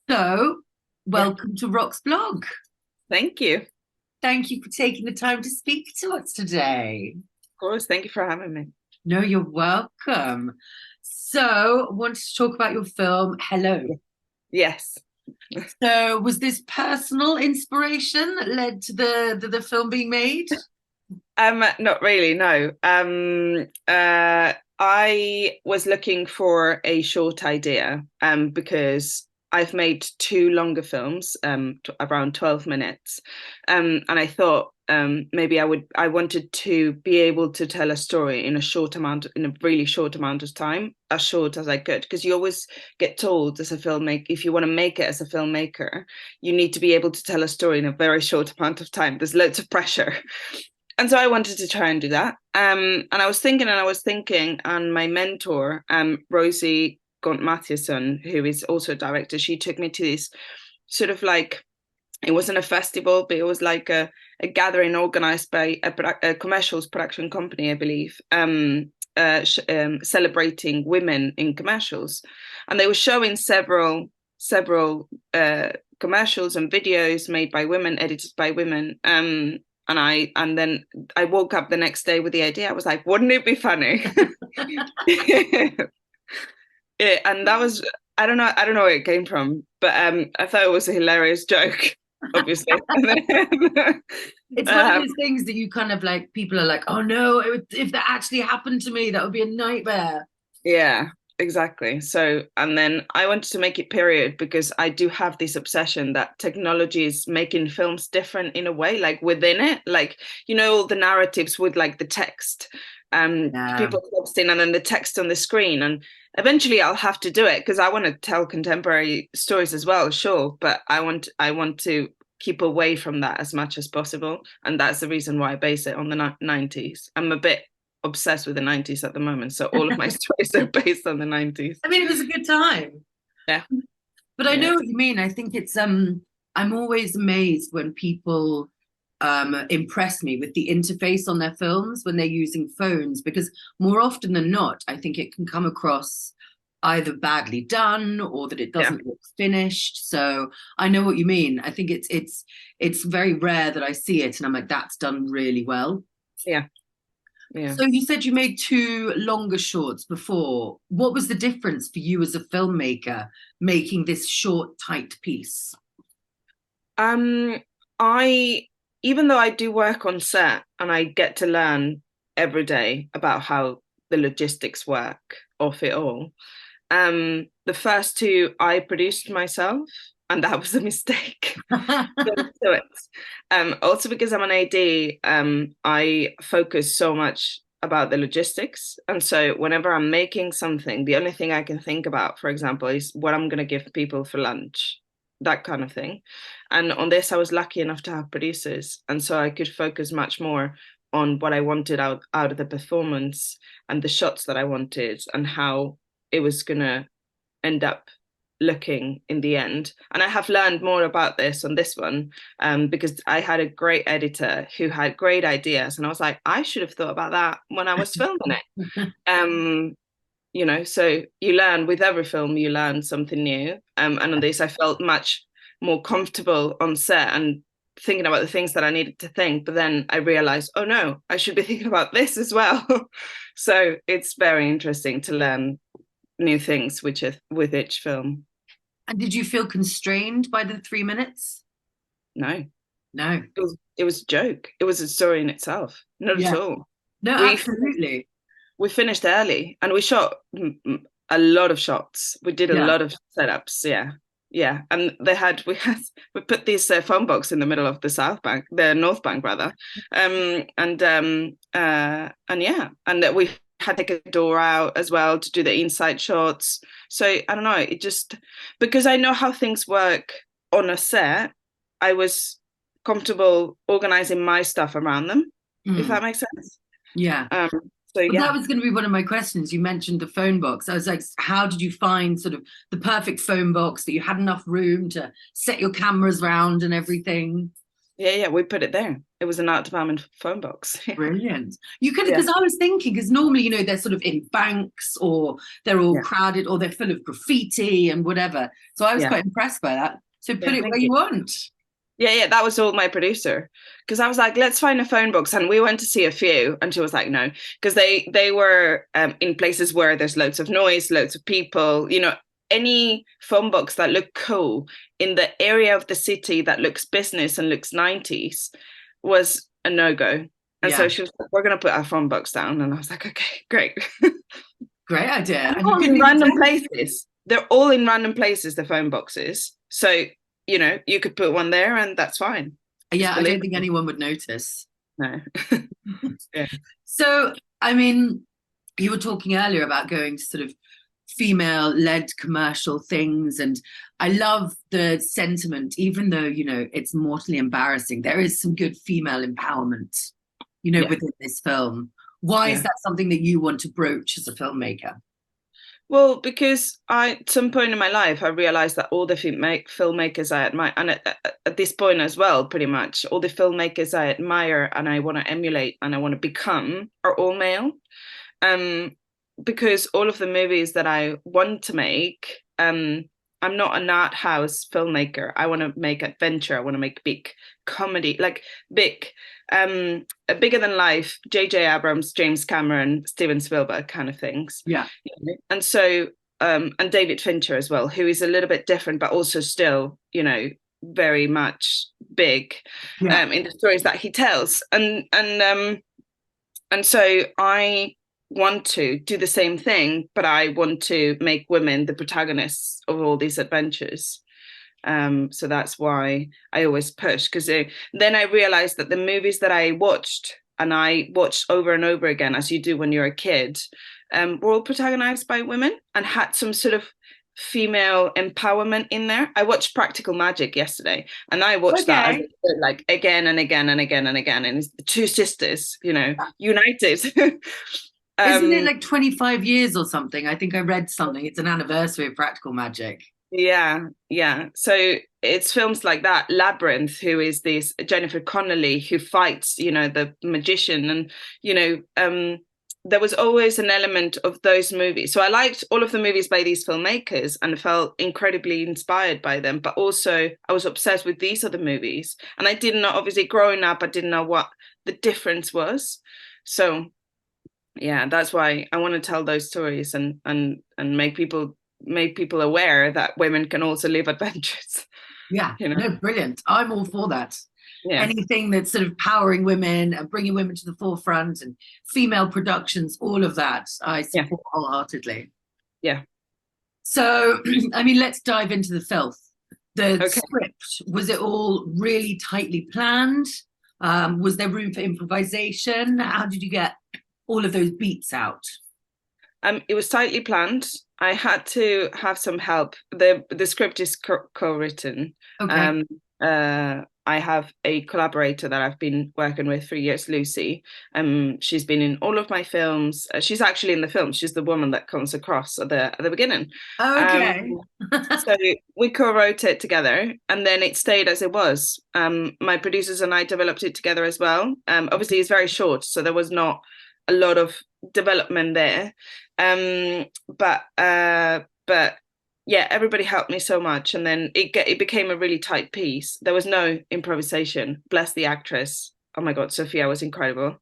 So, Yeah, welcome to Rock's blog. thank you. Of Thank you for taking the time to speak to us today. course, thank you for having me. No, you're welcome. So, I wanted to talk about your film, Hello. Yes. So, was this personal inspiration that led to the film being made? Not really, no. I was looking for a short idea, because I've made two longer films, around 12 minutes. And I thought, maybe I wanted to be able to tell a story in a really short amount of time, as short as I could, because you always get told as a filmmaker, if you want to make it as a filmmaker, you need to be able to tell a story in a very short amount of time. There's loads of pressure. And so I wanted to try and do that. And I was thinking, and my mentor, Rosie Gaunt Mathieson, who is also a director, she took me to this sort of like, it wasn't a festival, but it was like a gathering organized by a commercials production company, I believe, celebrating women in commercials. And they were showing several commercials and videos made by women, edited by women. And then I woke up the next day with the idea. I was like, wouldn't it be funny? Yeah, and that was, I don't know where it came from, but I thought it was a hilarious joke, obviously. It's one of um, those things that you kind of like, people are like, oh no, if that actually happened to me, that would be a nightmare. yeah, exactly. So, and then I wanted to make it period because I do have this obsession that technology is making films different in a way, like within it, like, all the narratives with like the text, Yeah. people texting and then the text on the screen. And eventually I'll have to do it because I want to tell contemporary stories as well, sure, but I want to keep away from that as much as possible. And that's the reason why I base it on the 90s. I'm a bit obsessed with the 90s at the moment. So all of my stories are based on the 90s. I mean, it was a good time. Yeah. But I Yeah. know what you mean. I think I'm always amazed when people impress me with the interface on their films when they're using phones, because more often than not, I think it can come across either badly done or that it Yeah. doesn't look finished. So I know what you mean. I think it's very rare that I see it and I'm like, that's done really well. Yeah. Yeah. So you said you made two longer shorts before. What was the difference for you as a filmmaker making this short, tight piece? Um, I even though I do work on set and I get to learn every day about how the logistics work of it all, the first two I produced myself, and that was a mistake. So it's also because I'm an AD, I focus so much about the logistics. And so whenever I'm making something, the only thing I can think about, for example, is what I'm going to give people for lunch, that kind of thing. And on this, I was lucky enough to have producers. And so I could focus much more on what I wanted out of the performance and the shots that I wanted and how it was going to end up looking in the end. And I have learned more about this on this one, because I had a great editor who had great ideas, and I was like, I should have thought about that when I was filming it. So you learn with every film, you learn something new. And on this, I felt much more comfortable on set and thinking about the things that I needed to think. But then I realized, oh no, I should be thinking about this as well. So it's very interesting to learn new things which is with each film. And did you feel constrained by the 3 minutes? No, No. it was a joke. It was a story in itself. Not at Yeah. all. No, We absolutely. we finished early and we shot a lot of shots. We did a Yeah. lot of setups. Yeah, yeah. And we put this phone box in the middle of the North Bank rather, and yeah, and that we had to take a door out as well to do the inside shots. So I don't know. It just because I know how things work on a set, I was comfortable organizing my stuff around them, if Mm, that makes sense. yeah. Um, so Well, that yeah. was going to be one of my questions. You mentioned the phone box. I was like, how did you find sort of the perfect phone box that you had enough room to set your cameras around and everything? Yeah, we put it there. It was an art department phone box. Brilliant. You could, Yeah, because I was thinking, because normally, they're sort of in banks or they're all yeah, crowded or they're full of graffiti and whatever. So I was yeah, quite impressed by that. So put yeah. it Thank where you. you want. Yeah, that was all my producer. Because I was like, let's find a phone box, and we went to see a few, and she was like, no, because they were in places where there's loads of noise, loads of people. Any phone box that looked cool in the area of the city that looks business and looks 90s was a no-go. And so Yeah, she was like, we're gonna put our phone box down, and I was like, okay, great. great idea. And And you all can in leave it random there. places. They're all in random places, the phone boxes. So, you could put one there and that's fine. It's Yeah, I don't think believable. anyone would notice. No. Yeah. So, I mean, you were talking earlier about going to sort of female-led commercial things, and I love the sentiment, even though, it's mortally embarrassing. There is some good female empowerment, Yeah. within this film. Why is Yeah. that something that you want to broach as a filmmaker? Well, because at some point in my life, I realized that all the filmmakers I admire, and at this point as well, pretty much all the filmmakers I admire and I want to emulate and I want to become are all male. Um, because all of the movies that I want to make, I'm not an art house filmmaker. I want to make adventure. I want to make big comedy, like big, bigger than life. J.J. Abrams, James Cameron, Steven Spielberg kind of things. Yeah, And so, and David Fincher as well, who is a little bit different, but also still, very much big, yeah. in the stories that he tells. And so I want to do the same thing, but I want to make women the protagonists of all these adventures. So that's why I always push, because then I realized that the movies that I watched, and I watched over and over again, as you do when you're a kid, were all protagonized by women and had some sort of female empowerment in there. I watched Practical Magic yesterday, and I watched that as Okay. like again and again and again and again, and it's the two sisters, united. Isn't it um, like 25 years or something? I think I read something. It's an anniversary of Practical Magic. yeah. So it's films like that. Labyrinth, who is this Jennifer Connelly who fights, the magician, and there was always an element of those movies. So I liked all of the movies by these filmmakers and felt incredibly inspired by them. But also, I was obsessed with these other movies, and I didn't know. Obviously, growing up, I didn't know what the difference was. So yeah, that's why I want to tell those stories and make people aware that women can also live adventures. Yeah, you know no, brilliant. I'm all for that. yeah, Anything that's sort of powering women and bringing women to the forefront and female productions, all of that, I yeah, support wholeheartedly. yeah. So, I mean, let's dive into the filth. The Okay. script, was it all really tightly planned? Was there room for improvisation? How did you get all of those beats out? It was tightly planned. I had to have some help. The script is co-written. Okay. Um, I have a collaborator that I've been working with for years, Lucy. She's been in all of my films. She's actually in the film. She's the woman that comes across at the beginning. Um, Okay. so we co-wrote it together, and then it stayed as it was. My producers and I developed it together as well. Obviously, it's very short, so there was not a lot of development there. But yeah, everybody helped me so much, and then it became a really tight piece. There was no improvisation. Bless the actress. Oh my God, Sophia was incredible.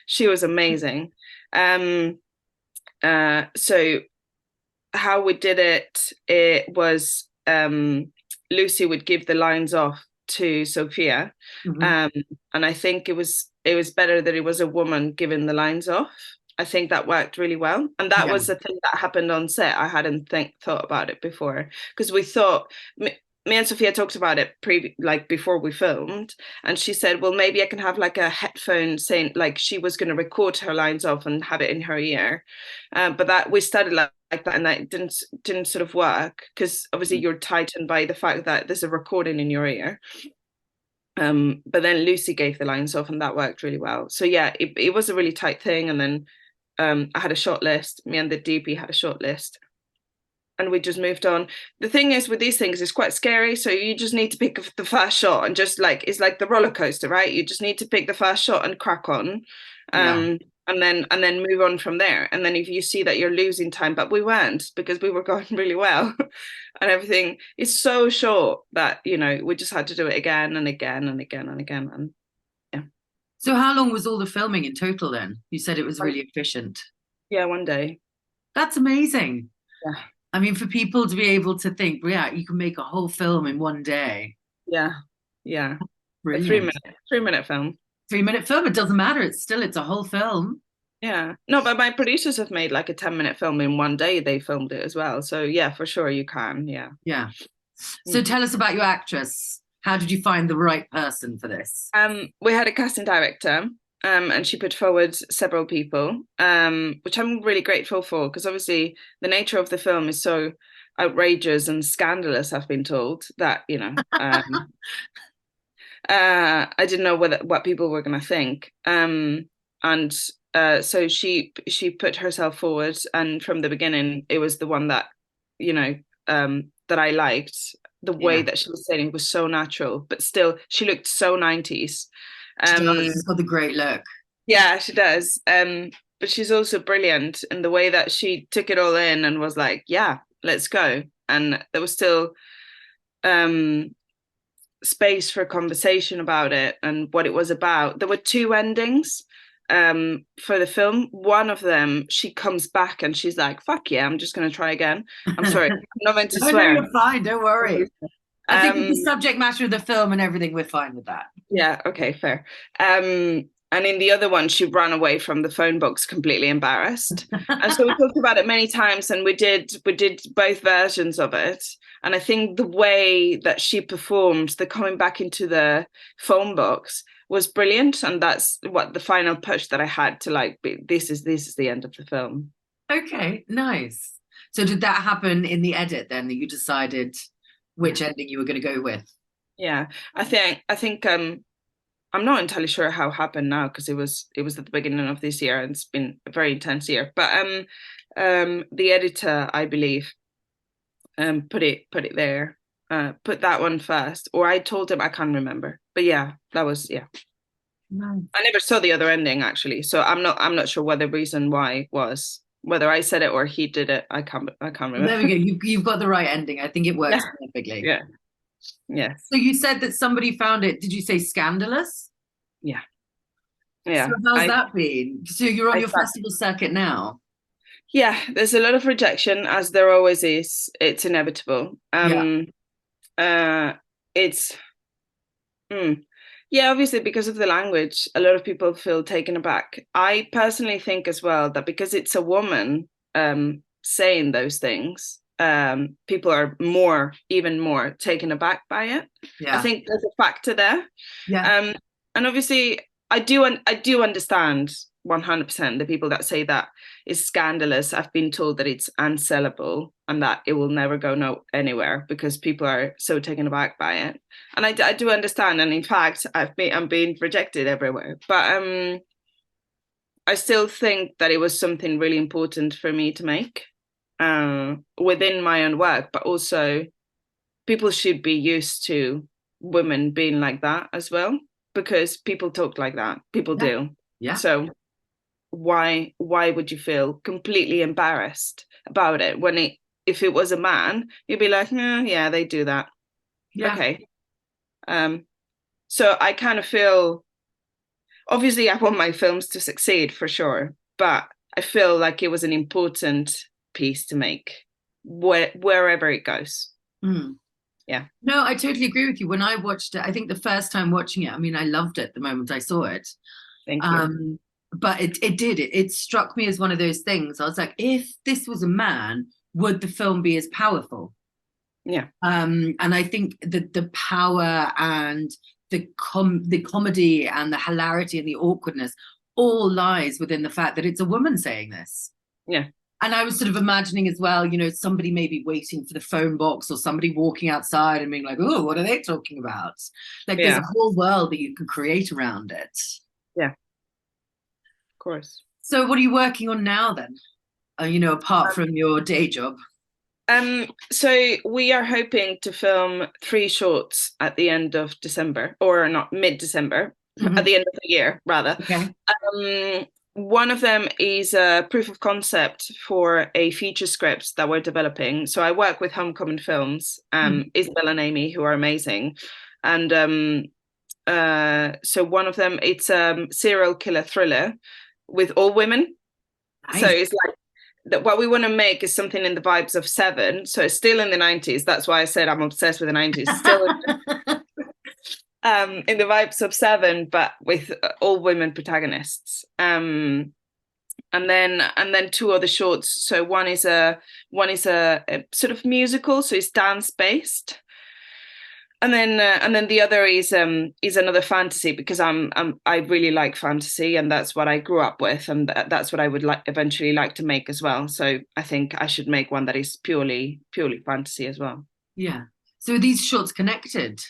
She was amazing. Um, so how we did it was Lucy would give the lines off to Sophia, Mhm. um, and I think it was better that it was a woman giving the lines off. I think that worked really well, and that Yeah. was the thing that happened on set. I hadn't thought about it before, because we thought me and Sophia talked about it like before we filmed, and she said, "Well, maybe I can have like a headphone saying like she was going to record her lines off and have it in her ear," but that we started like that, and that didn't sort of work because obviously you're tightened by the fact that there's a recording in your ear. But then Lucy gave the lines off, and that worked really well. So yeah, it was a really tight thing, and then I had a short list. Me and the DP had a short list. and we just moved on. The thing is with these things, it's quite scary. So you just need to pick the first shot and just like, it's like the roller coaster, right? You just need to pick the first shot and crack on. Yeah. And then move on from there. And then if you see that you're losing time, but we weren't, because we were going really well and everything, it's so short that, we just had to do it again and again and again and again. And yeah. So how long was all the filming in total then? You said it was really efficient. Yeah, one day. That's amazing. Yeah. I mean, for people to be able to think, yeah, you can make a whole film in one day. Yeah. Yeah. A Brilliant. 3 minute film. 3 minute film, it doesn't matter. It's a whole film. Yeah. No, but my producers have made like a 10-minute film in one day. They filmed it as well. So yeah, for sure you can. Yeah. Yeah. So tell us about your actress. How did you find the right person for this? We had a casting director, and she put forward several people, which I'm really grateful for, because obviously the nature of the film is so outrageous and scandalous, I've been told, that, I didn't know what people were going to think. And so she put herself forward, and from the beginning, it was the one that, that I liked. The way Yeah. that she was saying was so natural, but still, she looked so 90s. She does. She's got the great look. Yeah, she does. But she's also brilliant in the way that she took it all in and was like, yeah, let's go. And there was still space for conversation about it and what it was about. There were two endings for the film. One of them, she comes back and she's like, fuck yeah, I'm just going to try again. I'm sorry, I'm not meant to No, swear. you're fine. Don't worry. I think with the subject matter of the film and everything, we're fine with that. Yeah, okay, fair. And in the other one, she ran away from the phone box completely embarrassed. And so we talked about it many times, and we did both versions of it. And I think the way that she performed, the coming back into the phone box, was brilliant. And that's what the final push that I had to like, this is the end of the film. Okay, nice. So did that happen in the edit then, that you decided which ending you were going to go with? Yeah, I think I'm not entirely sure how it happened now, because it was at the beginning of this year and it's been a very intense year. But the editor, I believe, put it there, put that one first, or I told him, I can't remember. But yeah, that was yeah. Nice. I never saw the other ending actually, so I'm not sure what the reason why was. Whether I said it or he did it, I can't remember. There we go. You've got the right ending. I think it works perfectly. Yeah. Yes. So you said that somebody found it, did you say scandalous? Yeah. Yeah. So how's that been? So you're on your thought, festival circuit now? yeah, there's a lot of rejection, as there always is. It's inevitable. Yeah. It's yeah, obviously because of the language, a lot of people feel taken aback. I personally think as well that because it's a woman saying those things, people are even more taken aback by it. Yeah. I think there's a factor there. Yeah. And obviously I do understand 100% the people that say that is scandalous. I've been told that it's unsellable and that it will never go anywhere because people are so taken aback by it. And I do understand. And in fact, I'm being rejected everywhere. But I still think that it was something really important for me to make within my own work, but also people should be used to women being like that as well, because people talk like that. People do. Yeah. So why would you feel completely embarrassed about it when if it was a man, you'd be like, yeah, they do that. Yeah. Okay. So I kind of feel, obviously I want my films to succeed for sure, but I feel like it was an important piece to make wherever it goes. Yeah. No, I totally agree with you. When I watched it, I think the first time watching it, I mean, I loved it the moment I saw it. Thank you. But it struck me as one of those things. I was like, if this was a man, would the film be as powerful? Yeah. And I think that the power and the comedy and the hilarity and the awkwardness all lies within the fact that it's a woman saying this. Yeah. And I was sort of imagining as well, somebody maybe waiting for the phone box or somebody walking outside and being like, oh, what are they talking about? Like there's a whole world that you can create around it. Yeah. Of course. So what are you working on now then? Apart from your day job? So we are hoping to film 3 shorts at the end of December, or not mid-December, at Mhm. the end of the year, rather. Okay. Um, one of them is a proof of concept for a feature script that we're developing. So I work with Homecoming Films, Mhm. Isabel and Amy, who are amazing. And so one of them, it's a serial killer thriller with all women. So Nice. it's like that what we want to make is something in the vibes of Seven. So it's still in the 90s. That's why I said I'm obsessed with the 90s. Still in the vibes of Seven, but with all women protagonists. And then two other shorts. So one is a sort of musical, so it's dance based. And then the other is another fantasy because I really like fantasy, and that's what I grew up with, and that's what I would like eventually like to make as well. So I think I should make one that is purely fantasy as well. Yeah. So are these shorts connected?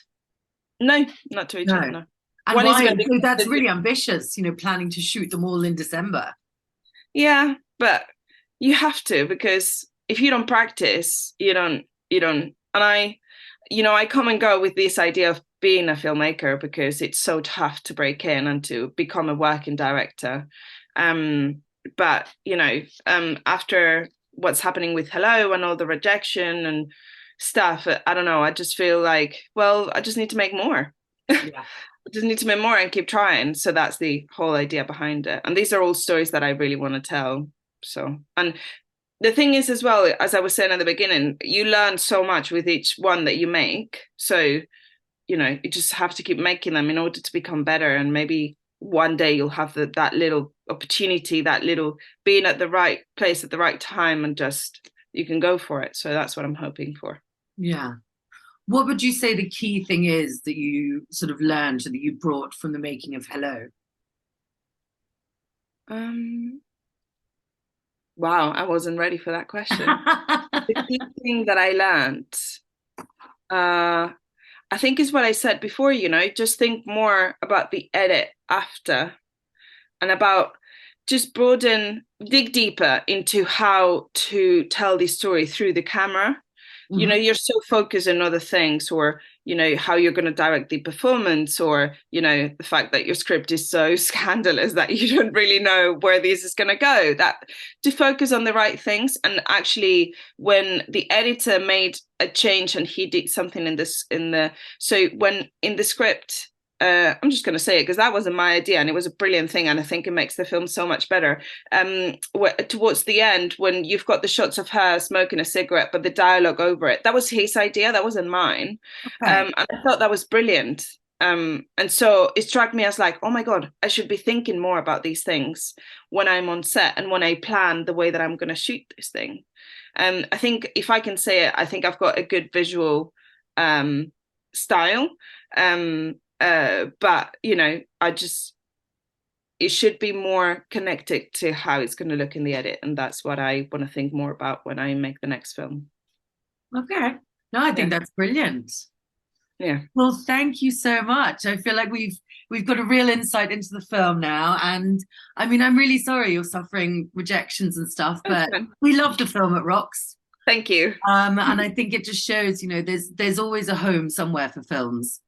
No, not to each other. No. No, And one is why? going to So that's be really ambitious, planning to shoot them all in December. yeah, but you have to because if you don't practice, you don't. And I come and go with this idea of being a filmmaker because it's so tough to break in and to become a working director. But after what's happening with Hello and all the rejection and stuff, I don't know. I just feel like, well, I just need to make more. Yeah. I just need to make more and keep trying. So that's the whole idea behind it. And these are all stories that I really want to tell. So, and the thing is, as well, as I was saying at the beginning, you learn so much with each one that you make. So, you just have to keep making them in order to become better. And maybe one day you'll have that little opportunity, that little being at the right place at the right time, and just you can go for it. So that's what I'm hoping for. Yeah. What would you say the key thing is that you sort of learned or that you brought from the making of Hello? Um, wow, I wasn't ready for that question. The key thing that I learned, uh, I think is what I said before, just think more about the edit after and about just dig deeper into how to tell the story through the camera. Mhm. You're so focused on other things, or how you're going to direct the performance, or the fact that your script is so scandalous that you don't really know where this is going to go, that to focus on the right things. And actually, when the editor made a change and he did something so when in the script, I'm just going to say it because that wasn't my idea, and it was a brilliant thing, and I think it makes the film so much better. Towards the end, when you've got the shots of her smoking a cigarette, but the dialogue over it, that was his idea, that wasn't mine. Okay. And I thought that was brilliant. And so it struck me as like, oh my God, I should be thinking more about these things when I'm on set and when I plan the way that I'm going to shoot this thing. And I think if I can say it, I think I've got a good visual style. But it should be more connected to how it's going to look in the edit, and that's what I want to think more about when I make the next film. Okay. No, I think Yeah, that's brilliant. yeah. Well, thank you so much. I feel like we've got a real insight into the film now. And I mean, I'm really sorry you're suffering rejections and stuff, That's but fine. we love the film at Rocks. Thank you. And I think it just shows, there's always a home somewhere for films.